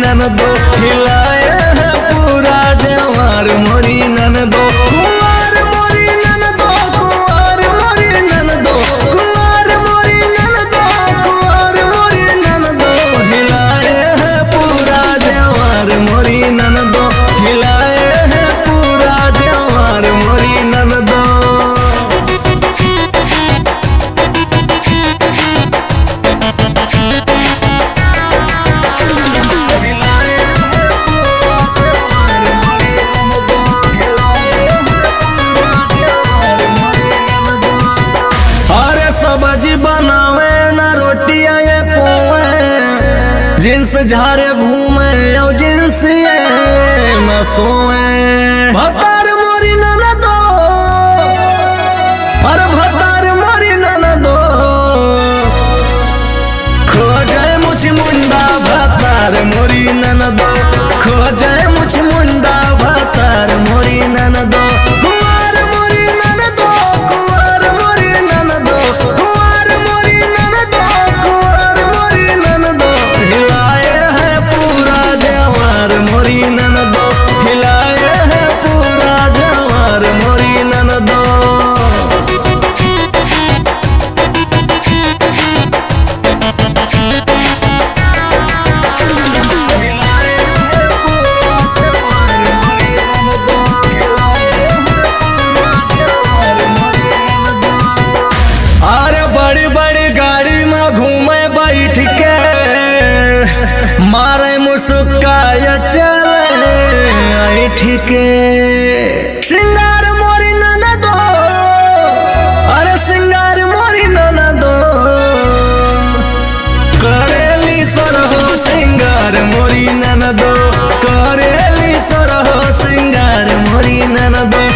ननदो हिलाए है पूरा जवार मोरी ननदो कुंवार मोरी ननदो कुंवार मोरी ननदो कुंवार मोरी ननदो कुंवार मोरी ननदो हिलाए है पूरा जवार मोरी ननदो हिलाए है पूरा जवार मोरी ननदो। सब्जी बनावे ना रोटियां ये पोए जिन्स झारे घूमे और जिन्स ये न सोए भतार मोरी ननदो अरे भतार मोरी ननदो खो जाए मुछ मुंडा भतार मोरी ननदो खो जाए मुछ मुंडा भतार मोरी ननदो कुंवार मोरी ननदो कुंवार मोरी ननदो कुंवार मोरी ननदो कुंवार मोरी ननदो हिलाए है पूरा जवार मोरी ननदो हिलाए है पूरा जवार मोरी ननदो। बड़ी बड़ी गाड़ी में घूमे बैठ के मारे मुस्का चले ऐठ के सिंगार मोरी ननदो अरे सिंगार मोरी ननदो करेली सरहो सिंगार मोरी ननदो करेली सरहो सिंगार मोरी ननदो।